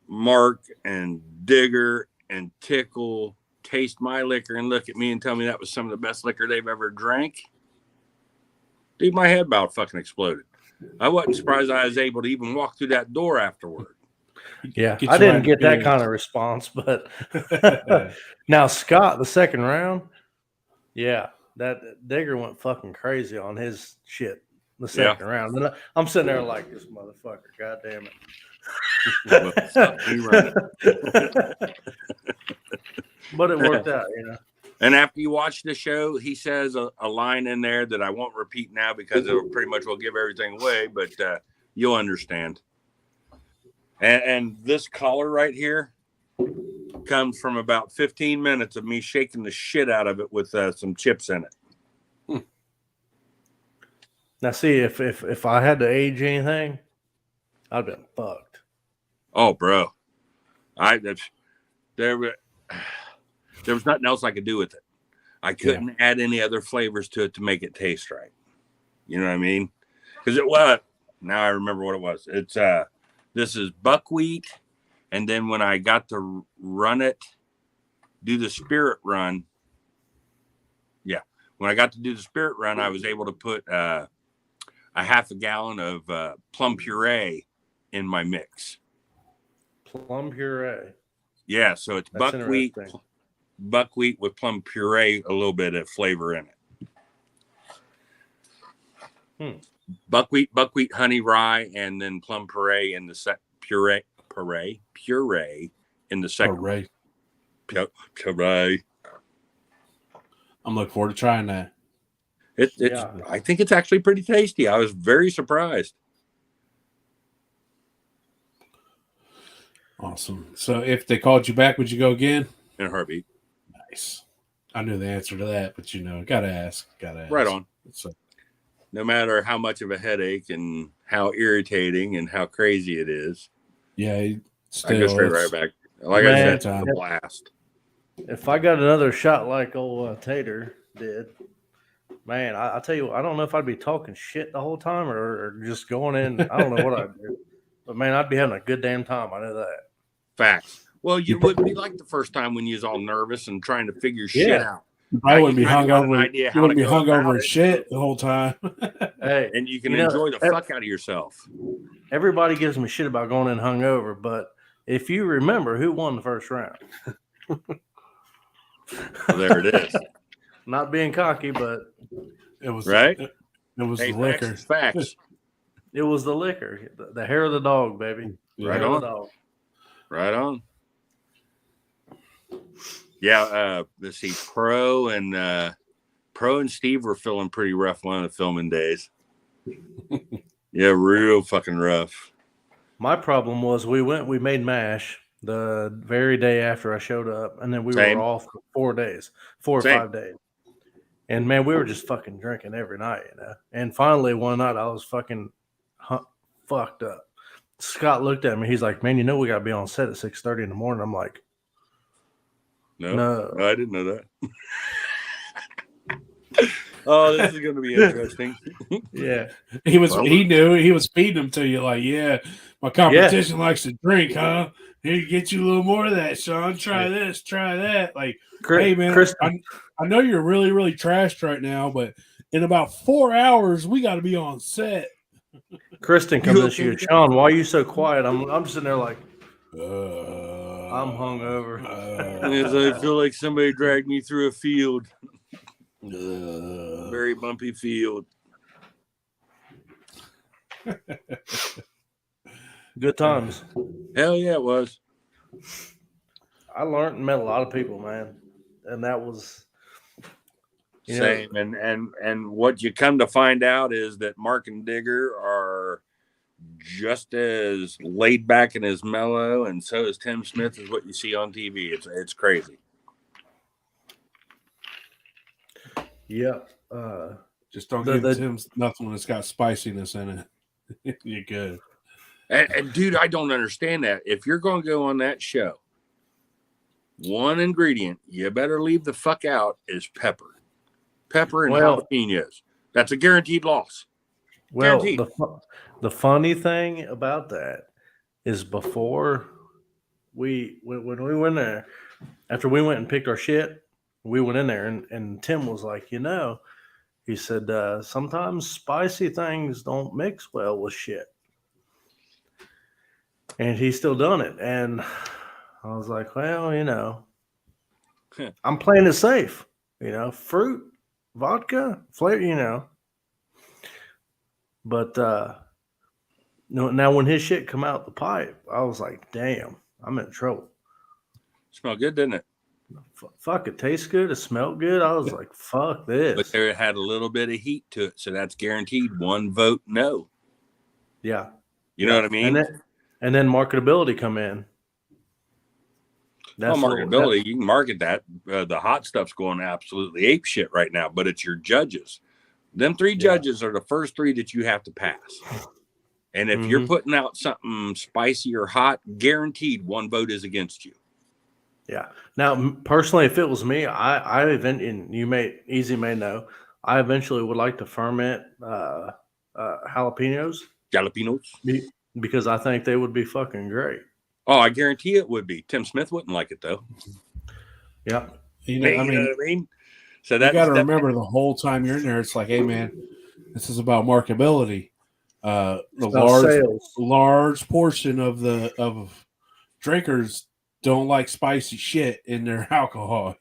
Mark and Digger and Tickle taste my liquor and look at me and tell me that was some of the best liquor they've ever drank, dude, my head about fucking exploded. I wasn't surprised I was able to even walk through that door afterward. Yeah, I didn't get that kind of response, but now Scott, the second round, yeah, that Digger went fucking crazy on his shit the second round. And I'm sitting there like, this motherfucker, god damn it. But it worked out, you know. And after you watch the show, he says a line in there that I won't repeat now because it pretty much will give everything away, but you'll understand. And this collar right here comes from about 15 minutes of me shaking the shit out of it with some chips in it. Now, see, if I had to age anything, I'd been fucked. Oh, bro. There was nothing else I could do with it. I couldn't add any other flavors to it to make it taste right. You know what I mean? Because it was, now I remember what it was. It's this is buckwheat, and then when I got to run it, do the spirit run. Yeah, when I got to do the spirit run, I was able to put a half a gallon of plum puree in my mix. Plum puree. Yeah, so it's buckwheat with plum puree, a little bit of flavor in it. Buckwheat, honey rye, and then plum puree in the puree in the second. Puree. I'm looking forward to trying that. I think it's actually pretty tasty. I was very surprised. Awesome. So if they called you back, would you go again? In a heartbeat. Nice. I knew the answer to that, but you know, gotta ask. Right on. No matter how much of a headache and how irritating and how crazy it is. Yeah, I go straight right back. Like I said, it's a blast. If I got another shot like old Tater did, man, I tell you, I don't know if I'd be talking shit the whole time or just going in. I don't know what I'd do. But, man, I'd be having a good damn time. I know that. Facts. Well, you wouldn't be like the first time when you was all nervous and trying to figure shit out. I wouldn't be hungover. You wouldn't be hungover as shit the whole time. Hey, and you can enjoy the fuck out of yourself. Everybody gives me shit about going in hungover, but if you remember who won the first round. Well, there it is. Not being cocky, but it was right. It was the liquor. Facts. It was the liquor, the hair of the dog, baby. Right on. Right on. Yeah. Let's see. Pro and Pro and Steve were feeling pretty rough one of the filming days. Yeah, real fucking rough. My problem was we made MASH the very day after I showed up, and then we Same. were off for 4 days, 4 or Same. 5 days. And man, we were just fucking drinking every night, you know. And finally, one night I was fucking fucked up. Scott looked at me. He's like, "Man, you know we got to be on set at 6:30 in the morning." I'm like, No, I didn't know that. Oh, this is going to be interesting. "Yeah." He knew he was feeding them to you. Like, yeah, my competition likes to drink, huh? Here, get you a little more of that, Sean. Try this, try that. Like, hey, man, I know you're really, really trashed right now, but in about 4 hours, we got to be on set. Kristen comes in, she goes, "Sean, why are you so quiet?" I'm sitting there like, I'm hungover. I feel like somebody dragged me through a field. Very bumpy field. Good times. Hell yeah, it was. I learned and met a lot of people, man, and that was same. And what you come to find out is that Mark and Digger are just as laid back and as mellow, and so is Tim Smith, is what you see on TV. It's crazy. Yeah. Just don't give Tim nothing that's got spiciness in it. You're good. And dude, I don't understand that. If you're going to go on that show, one ingredient you better leave the fuck out is pepper. Pepper and jalapenos. That's a guaranteed loss. Well, the funny thing about that is before when we went there, after we went and picked our shit, we went in there and Tim was like, he said, sometimes spicy things don't mix well with shit. And he's still done it. And I was like, well, I'm playing it safe. Fruit, vodka, flavor, But now when his shit come out the pipe, I was like, damn, I'm in trouble. Smelled good, didn't it? Fuck, it tastes good. It smelled good. I was like, fuck this. But there had a little bit of heat to it, so that's guaranteed one vote no. Yeah. You know what I mean? And then marketability come in. That's marketability. You can market that. The hot stuff's going absolutely ape shit right now, but it's your judges. Them 3 judges are the first 3 that you have to pass. And if you're putting out something spicy or hot, guaranteed one vote is against you. Yeah. Now, personally, if it was me, and you may know, I eventually would like to ferment jalapenos. Because I think they would be fucking great. Oh, I guarantee it would be. Tim Smith wouldn't like it though. Yeah. You know what I mean? So you got to remember the whole time you're in there, it's like, hey man, this is about marketability. The large portion of drinkers don't like spicy shit in their alcohol,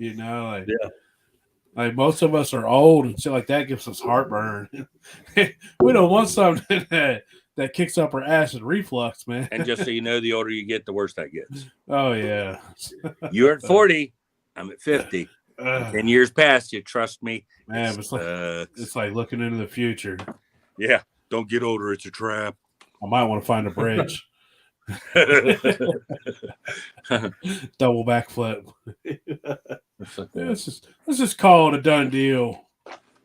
like most of us are old and shit like that gives us heartburn. We don't want something that kicks up our acid reflux, man. And just so you know, the older you get, the worse that gets. Oh yeah. You're at 40, I'm at 50. 10 years past you, trust me. Man, it's like looking into the future. Yeah. Don't get older, it's a trap. I might want to find a bridge. Double backflip. Let's just call it a done deal.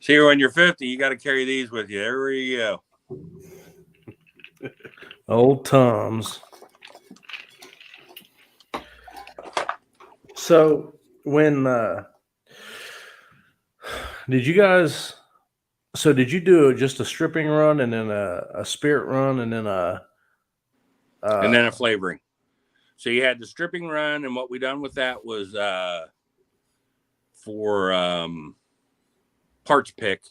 See, when you're 50, you got to carry these with you everywhere you go. Old Tom's. So when did you do just a stripping run and then a spirit run and then a flavoring? So you had the stripping run, and what we done with that was for parts pick.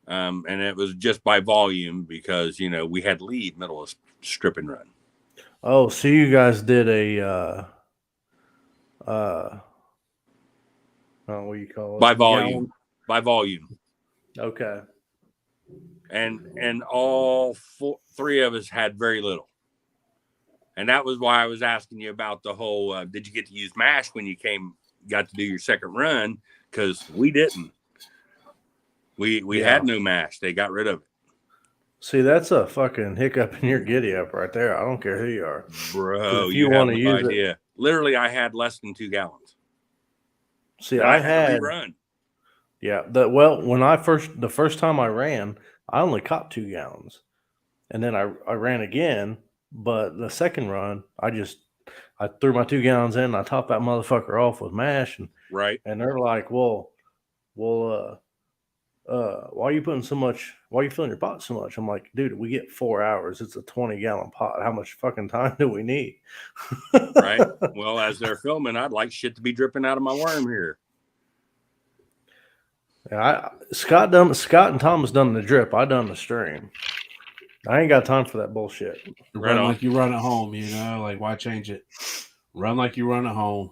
And it was just by volume because, we had lead middle of stripping run. Oh, so you guys did a what do you call it? By volume. By volume. Okay. And all 3 of us had very little. And that was why I was asking you about the whole, did you get to use mash when you got to do your second run? because we didn't. We had no mash. They got rid of it. See, that's a fucking hiccup in your giddy up right there. I don't care who you are. Bro, If you want have to no use idea. it. Literally, I had less than 2 gallons. See, I had to rerun. Yeah. When the first time I ran, I only caught 2 gallons. And then I ran again, but the second run, I threw my 2 gallons in and I topped that motherfucker off with mash. Right. And they're like, well, why are you putting so much? Why are you filling your pot so much? I'm like, dude, we get 4 hours. It's a 20-gallon pot. How much fucking time do we need? Right. Well, as they're filming, I'd like shit to be dripping out of my worm here. Yeah, Scott and Thomas done the drip. I done the stream. I ain't got time for that bullshit. Run like you run at home, like why change it? Run like you run at home.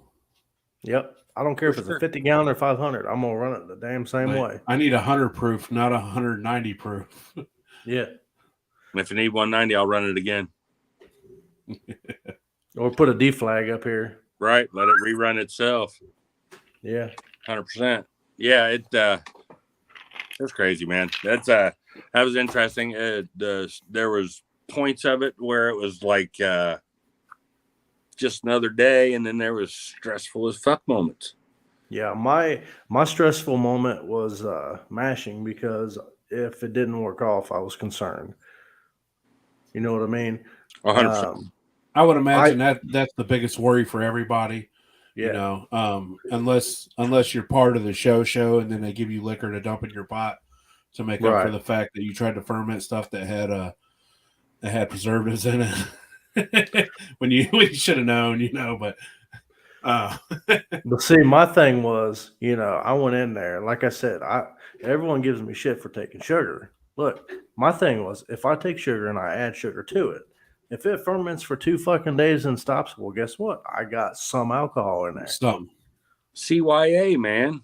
Yep. I don't care if it's a 50 gallon or 500. I'm gonna run it the damn same way. I need 100 proof, not 190 proof. Yeah. And if you need 190, I'll run it again. Or put a D flag up here. Right. Let it rerun itself. Yeah. 100%. Yeah. It's crazy, man. That was interesting. There was points of it where it was like just another day, and then there was stressful as fuck moments. Yeah, my stressful moment was mashing, because if it didn't work off, I was concerned. You know what I mean? 100%. I would imagine that's the biggest worry for everybody. Yeah. Unless you're part of the show, and then they give you liquor to dump in your pot to make up for the fact that you tried to ferment stuff that had preservatives in it. when you should have known, but But see, my thing was, I went in there, like I said, everyone gives me shit for taking sugar. Look, my thing was, if I take sugar and I add sugar to it, if it ferments for 2 fucking days and stops, well, guess what? I got some alcohol in there. Something. CYA, man.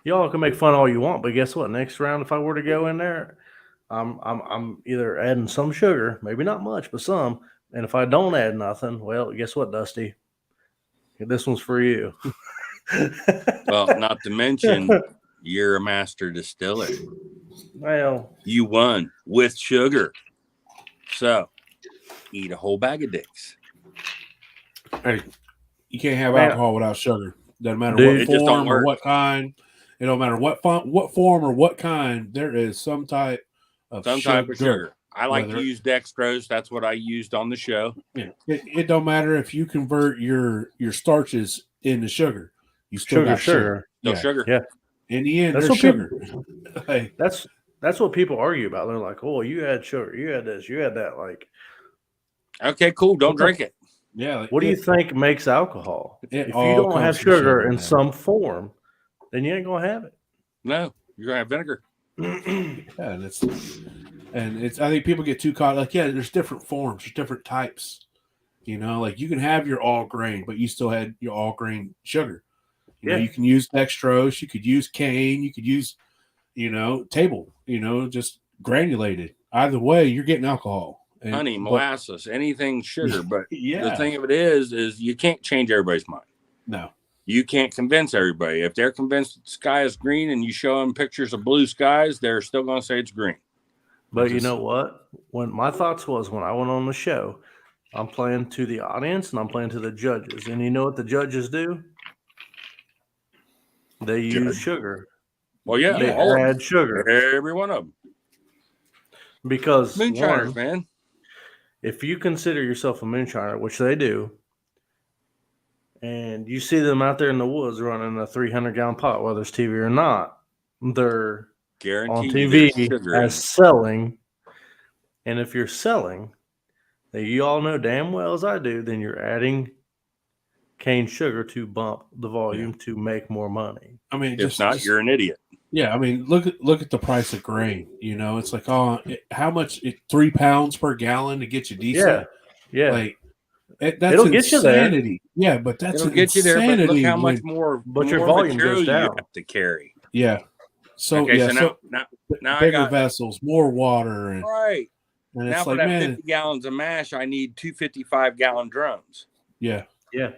Y'all can make fun all you want, but guess what? Next round, if I were to go in there, I'm either adding some sugar, maybe not much, but some. And if I don't add nothing, well, guess what, Dusty? This one's for you. Well, not to mention, you're a master distiller. Well, you won with sugar. So, eat a whole bag of dicks. Hey, you can't have alcohol without sugar. Doesn't matter what form or what kind. It don't matter what form or what kind. There is some type of sugar. I like to use dextrose. That's what I used on the show. Yeah, it don't matter if you convert your starches into sugar. You still got sugar. No sugar. Yeah. In the end, there's sugar. That's what people argue about. They're like, "Oh, you had sugar. You had this. You had that." Like, okay, cool. Don't drink it. Yeah. What do you think makes alcohol? If you don't have sugar in some form, then you ain't gonna have it. No, you're gonna have vinegar. Yeah, and it's. I think people get too caught. Like, yeah, there's different forms, there's different types. Like you can have your all grain, but you still had your all grain sugar. You can use dextrose. You could use cane. You could use, table. Just granulated. Either way, you're getting alcohol. Honey, molasses, anything sugar. But yeah. The thing of it is you can't change everybody's mind. No. You can't convince everybody. If they're convinced the sky is green and you show them pictures of blue skies, they're still going to say it's green. But you know what? When my thoughts was when I went on the show, I'm playing to the audience and I'm playing to the judges. And you know what the judges do? They use sugar. Well, yeah. They add sugar. Every one of them. Because moonshiners, man. If you consider yourself a moonshiner, which they do, and you see them out there in the woods running a 300-gallon pot, whether it's TV or not, they're guaranteed on TV as selling. And if you're selling, that you all know damn well as I do, then you're adding cane sugar to bump the volume to make more money. I mean, if not, you're an idiot. Yeah, I mean, look at the price of grain. It's like, how much? 3 pounds per gallon to get you decent. Yeah. Like that's it'll insanity. Get you there. Yeah, but that's it'll get you there. But look how much more. But your volume goes down. You have to carry. Yeah. So now bigger vessels, more water, and right. And now for that 50 gallons of mash, I need 2 55-gallon drums. Yeah. Yeah.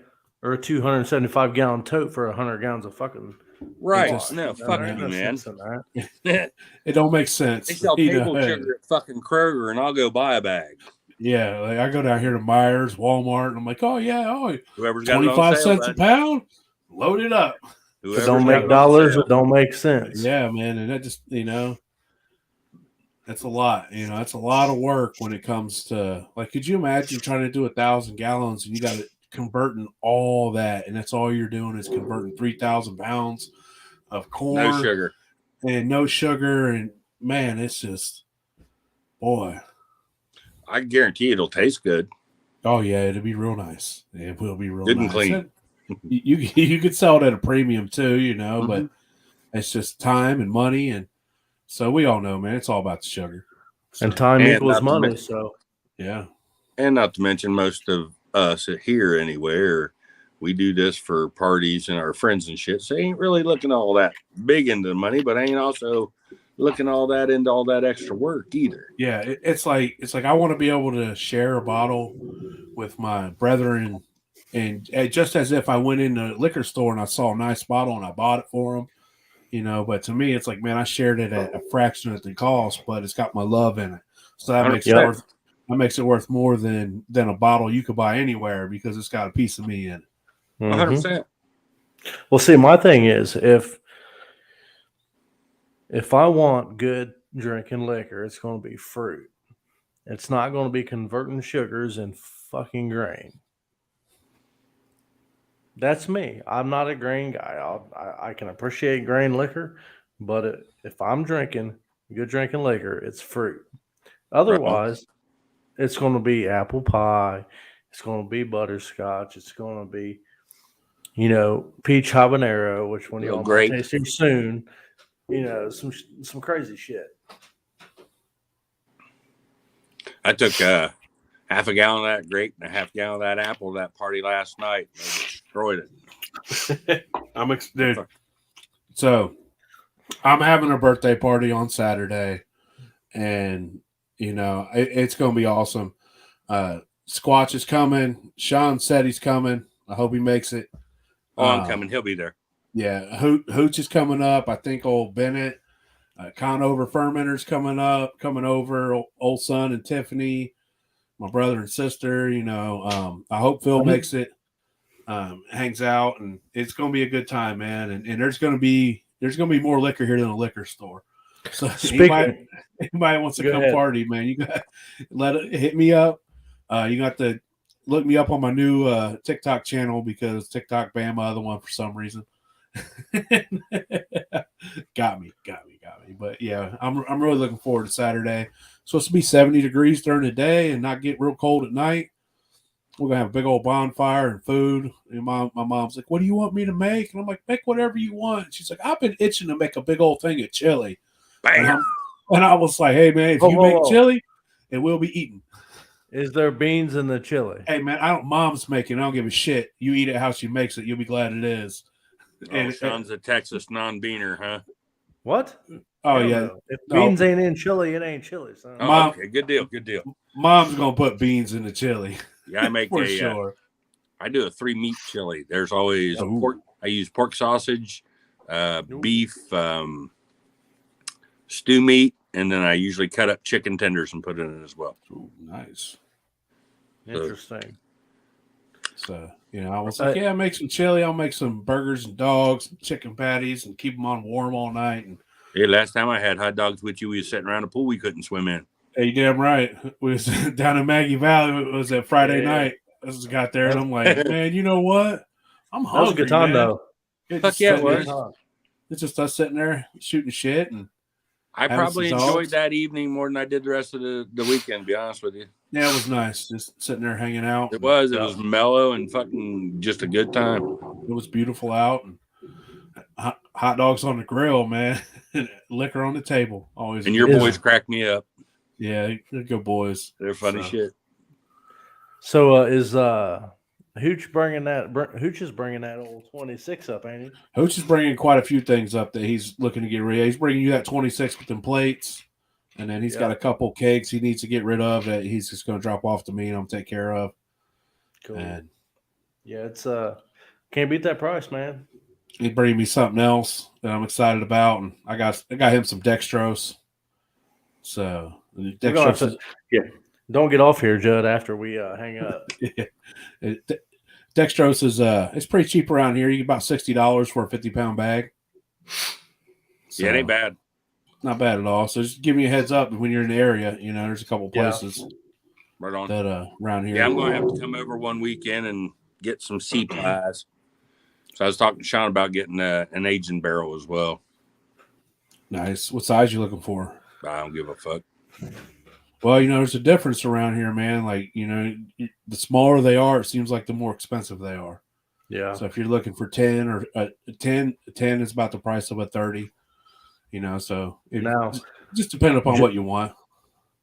or a 275-gallon tote for 100 gallons of fucking. Right. just- No, fuck There you, ain't no man. sense in that. It don't make sense. They sell you table know? sugar at fucking Kroger, and I'll go buy a bag. Yeah, like I go down here to Myers, Walmart, and I'm like, oh yeah, Whoever's got it on 25 sale, cents a bud. pound, load it up. If Whoever's it don't got make it on dollars, sale. it don't make sense. Yeah, man, and that just that's a lot. That's a lot of work when it comes to like. Could you imagine trying to do 1,000 gallons and you got to converting all that, and that's all you're doing is converting 3,000 pounds of corn, No sugar. and no sugar, and man, it's just boy. I guarantee it'll taste good. Oh yeah, it'll be real nice. It will be real Good and nice. clean. You could sell it at a premium too, Mm-hmm. but it's just time and money, and so we all know, man, it's all about the sugar. So, And time And equals not to money. men- So yeah, And not to mention, most of us here anywhere, we do this for parties and our friends and shit. So ain't really looking all that big into the money, but ain't also looking all that into all that extra work either. yeah, it's like I want to be able to share a bottle with my brethren, and just as if I went in the liquor store and I saw a nice bottle and I bought it for them, But to me, it's like, man, I shared it at a fraction of the cost, but it's got my love in it, so that makes it 100%. worth. That makes it worth more than a bottle you could buy anywhere because it's got a piece of me in it. 100%. Well, see, my thing is if I want good drinking liquor, it's going to be fruit. It's not going to be converting sugars and fucking grain. That's me. I'm not a grain guy. I can appreciate grain liquor, but if I'm drinking good drinking liquor, it's fruit. Otherwise, it's going to be apple pie. It's going to be butterscotch. It's going to be, peach habanero, which one of y'all might Great. taste here soon. Some crazy shit. I took half a gallon of that grape and a half gallon of that apple to that party last night. They destroyed it. Dude. So I'm having a birthday party on Saturday, and it's going to be awesome. Squatch is coming. Sean said he's coming. I hope he makes it. Oh, I'm coming. He'll be there. Yeah, Hooch is coming up. I think old Bennett, Conover Fermenter's coming over. Old son and Tiffany, my brother and sister. I hope Phil makes it. Hangs out, and it's going to be a good time, man. And there's going to be more liquor here than a liquor store. So anybody wants to come party, man, you got hit me up. You got to look me up on my new TikTok channel because TikTok banned my other one for some reason. got me. But yeah, I'm really looking forward to Saturday. It's supposed to be 70 degrees during the day and not get real cold at night. We're gonna have a big old bonfire and food. And my mom's like, "What do you want me to make?" And I'm like, "Make whatever you want." She's like, "I've been itching to make a big old thing of chili." Bam. And I was like, "Hey man, if you make chili, it will be eaten." Is there beans in the chili? Hey man, Mom's making. I don't give a shit. You eat it how she makes it. You'll be glad it is. And Sean's a Texas non-beaner, huh? What? Oh yeah. If beans ain't in chili, it ain't chili, son. Oh, okay, good deal. Mom's gonna put beans in the chili. Yeah, I make for sure. I do a 3-meat chili. There's always pork. I use pork sausage, beef, stew meat, and then I usually cut up chicken tenders and put it in as well. Ooh, nice. Interesting. So, I was like, yeah, make some chili. I'll make some burgers and dogs, and chicken patties, and keep them on warm all night. And hey, last time I had hot dogs with you, we were sitting around a pool we couldn't swim in. hey, damn right. We was down in Maggie Valley. It was that Friday night. I just got there, and I'm like, man, you know what? I'm hungry, that was a good time, man. though. Fuck yeah, it was. It's just us sitting there shooting shit. And I probably enjoyed that evening more than I did the rest of the weekend, to be honest with you. Yeah, it was nice. Just sitting there hanging out. It was mellow and fucking just a good time. It was beautiful out. And hot dogs on the grill, man. Liquor on the table. Always. And your boys crack me up. Yeah, they're good boys. They're funny shit. So is Hooch bringing that? Hooch is bringing that old 26 up, ain't he? Hooch is bringing quite a few things up that he's looking to get rid of. He's bringing you that 26 with them plates, and then he's got a couple kegs he needs to get rid of that he's just going to drop off to me and I'm take care of. Cool. And yeah, it's Can't beat that price, man. He bring me something else that I'm excited about, and I got him some dextrose. So We're gonna have to, don't get off here, Judd. After we hang up. Dextrose is it's pretty cheap around here. You get about $60 for a 50-pound bag. So, Yeah, it ain't bad. Not bad at all. So just give me a heads up when you're in the area. You know, there's a couple places Right on. that around here. Yeah, I'm going to have to come over one weekend and get some sea pies. So I was talking to Sean about getting an aging barrel as well. Nice. What size you looking for? I don't give a fuck. Well, you know, there's a difference around here, man. Like, you know, the smaller they are, it seems like the more expensive they are. Yeah. So if you're looking for 10 or 10 is about the price of a 30. You know, so just depending upon what you want.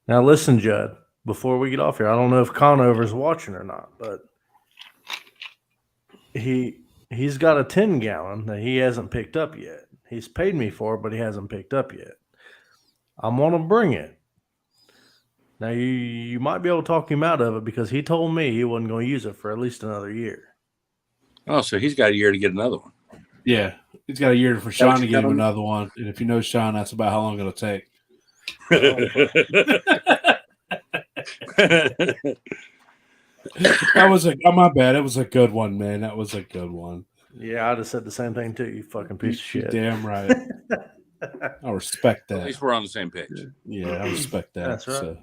Now listen, Judd, before we get off here, I don't know if Conover's watching or not, but he's got a 10-gallon that he hasn't picked up yet. He's paid me for it, but he hasn't picked up yet. I'm gonna bring it. Now you might be able to talk him out of it because he told me he wasn't going to use it for at least another year. Oh, so he's got a year to get another one. Yeah, he's got a year for Sean to get him another one, and if you know Sean, that's about how long it'll take. That was my bad. It was a good one, man. That was a good one. Yeah, I just said the same thing too. You fucking piece of shit. Damn right. I respect that. At least we're on the same page. Yeah, I respect that. That's right. So.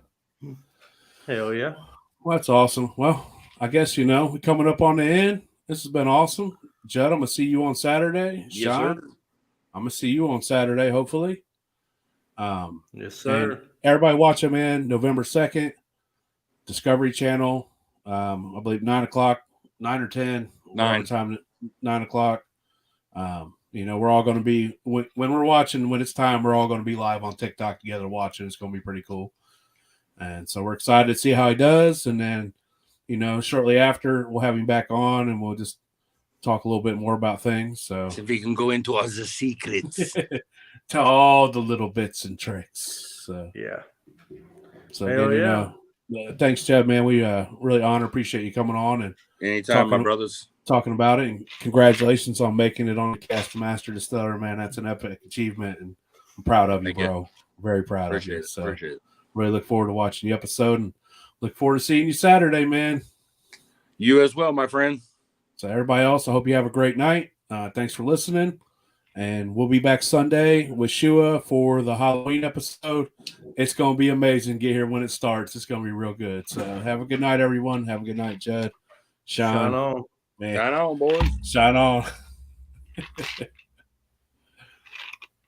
Hell yeah. Well, that's awesome. Well, I guess, you know, we're coming up on the end. This has been awesome. Judd, I'm going to see you on Saturday. Yes, Sean, sir. I'm going to see you on Saturday, hopefully. Yes, sir. Everybody watching, man, November 2nd, Discovery Channel. I believe 9 o'clock, 9 or 10. 9. Time, 9 o'clock. You know, we're all going to be, when we're watching, when it's time, we're all going to be live on TikTok together watching. It's going to be pretty cool. And so we're excited to see how he does. And then, you know, shortly after, we'll have him back on and we'll just talk a little bit more about things. So if we can go into all the secrets. To all the little bits and tricks. So, yeah. So, again, you know, thanks, Chad, man. We really appreciate you coming on. And anytime, my brothers. Talking about it. And congratulations on making it on the Cast Master Distiller, man. That's an epic achievement. And I'm proud of you, bro. Very proud of you. So, appreciate it. Really look forward to watching the episode and look forward to seeing you Saturday, man. You as well, my friend. So everybody else, I hope you have a great night. Thanks for listening. And we'll be back Sunday with Shua for the Halloween episode. It's going to be amazing. Get here when it starts. It's going to be real good. So have a good night, everyone. Have a good night, Judd. Shine on. Man. Shine on, boys. Shine on.